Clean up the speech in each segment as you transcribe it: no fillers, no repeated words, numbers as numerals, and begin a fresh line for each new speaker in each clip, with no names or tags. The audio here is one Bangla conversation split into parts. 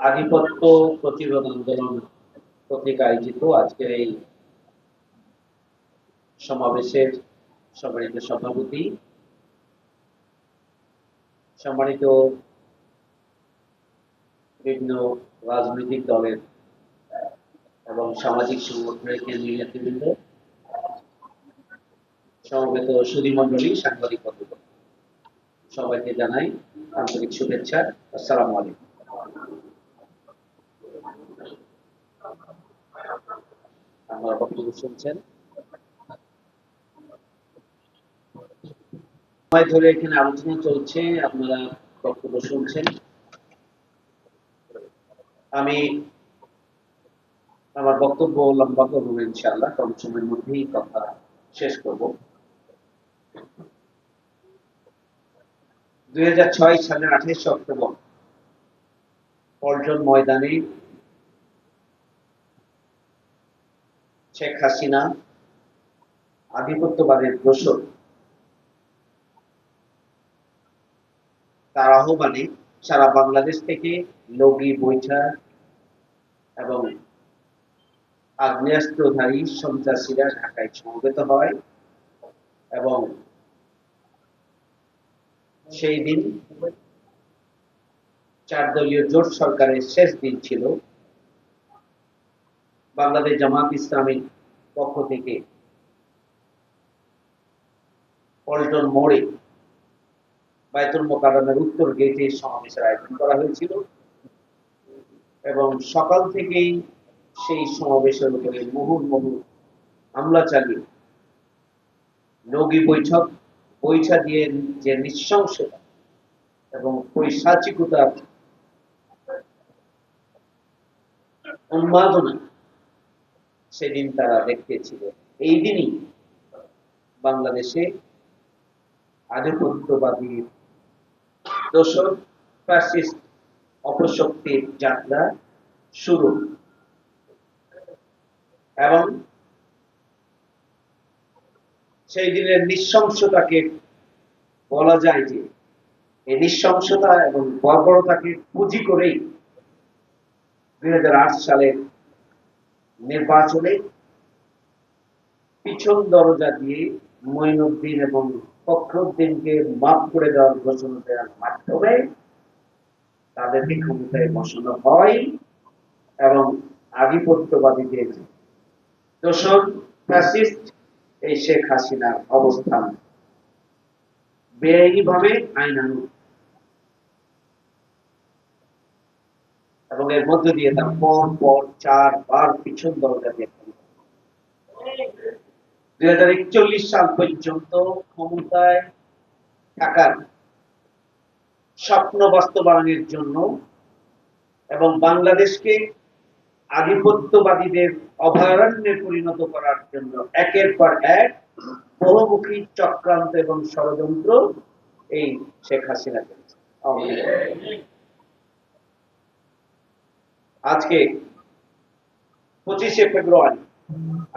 আধিপত্য প্রতিরোধ আন্দোলন কর্তৃক আয়োজিত আজকের এই সমাবেশের সম্মানিত সভাপতি, সম্মানিত বিভিন্ন রাজনৈতিক দলের এবং সামাজিক সংগঠনের কেন্দ্রীয় নেতৃবৃন্দ, সমবেত সুধীমণ্ডলী, সাংবাদিক বন্ধুগণ, সবাইকে জানাই আন্তরিক শুভেচ্ছা। আসসালামু আলাইকুম। আমার বক্তব্য শুনছেন? সময় ধরে এখানে আলোচনা চলছে, আপনারা বক্তব্য শুনছেন। আমি আমার বক্তব্য লম্বা করবো ইনশাআল্লাহ, কম সময়ের মধ্যেই কথা শেষ করব। 2006 সালের 28 অক্টোবর পল্টন ময়দানে শেখ হাসিনা আধিপত্যবাদের দোসর তার আহ্বানে সারা বাংলাদেশ থেকে লগি, বৈঠা এবং আগ্নেয়াস্ত্রধারী সন্ত্রাসীরা ঢাকায় সমবেত হয় এবং সেই দিন 4 দলীয় জোট সরকারের শেষ দিন ছিল। বাংলাদেশ জামাত ইসলামীর পক্ষ থেকে পল্টন মোড়ে বায়তুল মোকাররমের উত্তর গেটে সমাবেশের আয়োজন করা হয়েছিল এবং সকাল থেকেই সেই সমাবেশের উপরে মুহুর্মুহু হামলা চালিয়ে লগি বৈঠা দিয়ে যে নৃশংসতা এবং পৈশাচিকতার উন্মাদনা সেদিন তারা দেখিয়েছিল। এই দিনই বাংলাদেশে আধিপত্যবাদী দোসর ফ্যাসিস্ট অপশক্তির যাত্রা শুরু এবং সেই দিনের নৃশংসতাকে বলা যায় যে এই নৃশংসতা এবং বর্বরতাকে পুঁজি করেই 2008 সালের নির্বাচনে পিছন দরজা দিয়ে মঈনুদ্দিন এবং ফখরুদ্দিনকে মাফ করে দেওয়ার ঘোষণা দেওয়ার মাধ্যমে তাদেরকে ক্ষমতায় বসানো হয় এবং আধিপত্যবাদীদের দোসর ফ্যাসিস্ট এই শেখ হাসিনার অবস্থান বেআইনিভাবে আইনানুগ এবং এর মধ্য দিয়ে তার পর 4 বার পিছন দরজা দিয়ে 2041 সাল পর্যন্ত ক্ষমতায় থাকার স্বপ্ন বাস্তবায়নের জন্য এবং বাংলাদেশকে আধিপত্যবাদীদের অভয়ারণ্যে পরিণত করার জন্য একের পর এক বহুমুখী চক্রান্ত এবং ষড়যন্ত্র এই শেখ হাসিনা করেছে। আজকে 25শে ফেব্রুয়ারি,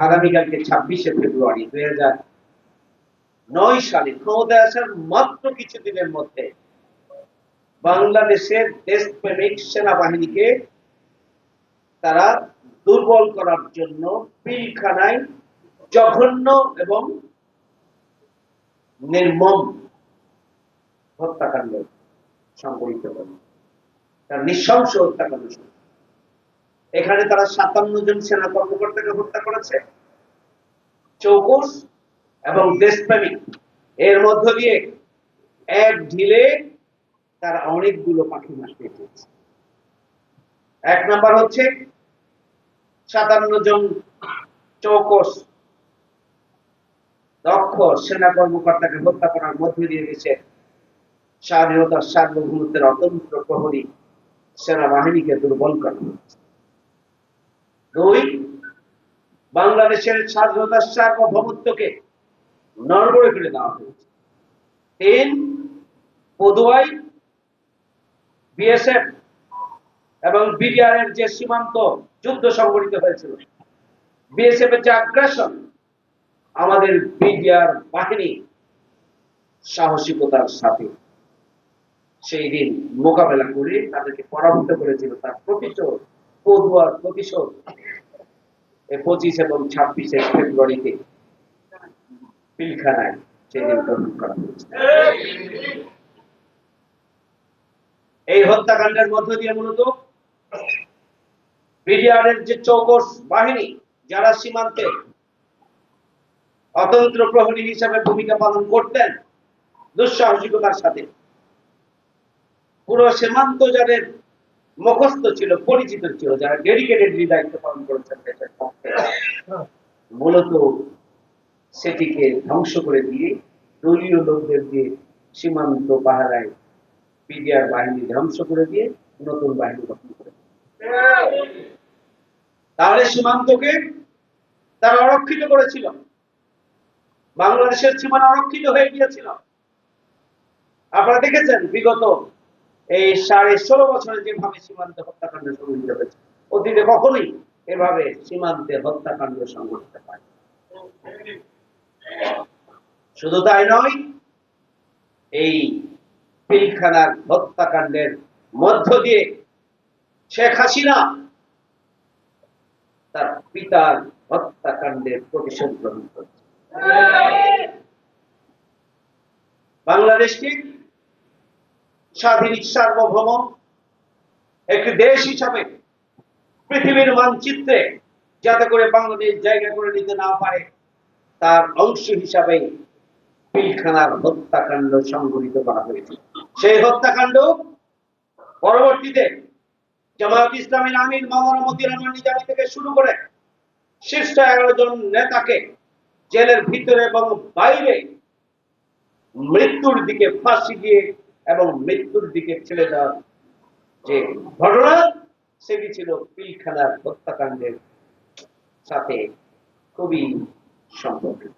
আগামীকালকে 26শে ফেব্রুয়ারি 2009 সালে ক্ষমতায় আসার মাত্র কিছুদিনের মধ্যে বাংলাদেশের দেশপ্রেমিক সেনাবাহিনীকে তারা দুর্বল করার জন্য পিলখানায় জঘন্য এবং নির্মম হত্যাকাণ্ড সংঘটিত করে, তার নৃশংস হত্যাকাণ্ড। এখানে তারা 57 জন সেনা কর্মকর্তাকে হত্যা করেছে, চৌকুশ এবং দেশপ্রেমিক এর মধ্য দিয়ে এক ঢিলে তারা অনেকগুলো পাখি মারতে পেরেছে। 1 নাম্বার হচ্ছে 57 জন চৌকুশ দক্ষ সেনা কর্মকর্তাকে হত্যা করার মধ্য দিয়ে গেছে স্বাধীনতার সার্বভৌমত্বের অতন্ত্র প্রহরী সেনাবাহিনীকে দুর্বল করা হয়েছে। 2, বাংলাদেশের স্বাধীনতার সার্বভৌমত্বকে নড়বড়ে করে দেওয়া হয়েছে। 3, পদুয়াই বিএসএফ এবং বিডিআর এর যে সীমান্ত যুদ্ধ সংঘটিত হয়েছিল, বিএসএফ এর যে আগ্রাসন, আমাদের বিডিআর বাহিনী সাহসিকতার সাথে সেই দিন মোকাবেলা করে তাদেরকে পরাভূত করেছিল। তার প্রতিশোধ, পদুয়ার প্রতিশোধ 25 এবং 26 ফেব্রুয়ারিতে পিলখানায় সেদিন গ্রহণ করা হয়েছে। এই হত্যাকাণ্ডের মধ্য দিয়ে মূলত বিডিআরের যে চৌকস বাহিনী, যারা সীমান্তে অতন্ত্র প্রহরী হিসাবে ভূমিকা পালন করতেন দুঃসাহসিকতার সাথে, পুরো সীমান্ত যাদের মুখস্থ ছিল, পরিচিত ছিল, যারা ডেডিকেটেডলি দায়িত্ব পালন করেছেন দেশের পক্ষে, মূলত সেটিকে ধ্বংস করে দিয়ে দলীয় লোকদের দিয়ে সীমান্ত পাহারায় বিডিআর বাহিনী ধ্বংস করে দিয়ে নতুন বাহিনী গঠন করে। তাহলে সীমান্তকে তারা অরক্ষিত করেছিল, বাংলাদেশের সীমানা অরক্ষিত হয়ে গিয়েছিল। আপনারা দেখেছেন বিগত এই 16.5 বছরে যেভাবে সীমান্তে হত্যাকাণ্ড সংঘটিত হয়েছে, অতীতে কখনোই এভাবে সীমান্তে হত্যাকাণ্ড সংঘটিত হয়। শুধু তাই নয়, এই পিলখানার হত্যাকাণ্ডের মধ্য দিয়ে শেখ হাসিনা তার পিতার হত্যাকাণ্ডের প্রতিশোধ গ্রহণ করেছে। বাংলাদেশকে স্বাধীন সার্বভৌম একটি দেশ হিসাবে পৃথিবীর মানচিত্রে যাতে করে বাংলাদেশ জায়গা করে নিতে না পারে, তার অংশ হিসাবে পিলখানার হত্যাকাণ্ড সংঘটিত করা হয়েছে। সেই হত্যাকাণ্ড পরবর্তীতে জামায়াত ইসলামীর আমির মাওলানা মতিউর রহমান নিজামী থেকে শুরু করে শীর্ষ 11 জন নেতাকে জেলের ভিতরে এবং বাইরে মৃত্যুর দিকে ফাঁসি দিয়ে এবং মৃত্যুর দিকে ছেড়ে দেওয়ার যে ঘটনা, সেটি ছিল পিলখানার হত্যাকাণ্ডের সাথে খুবই সম্পর্কিত।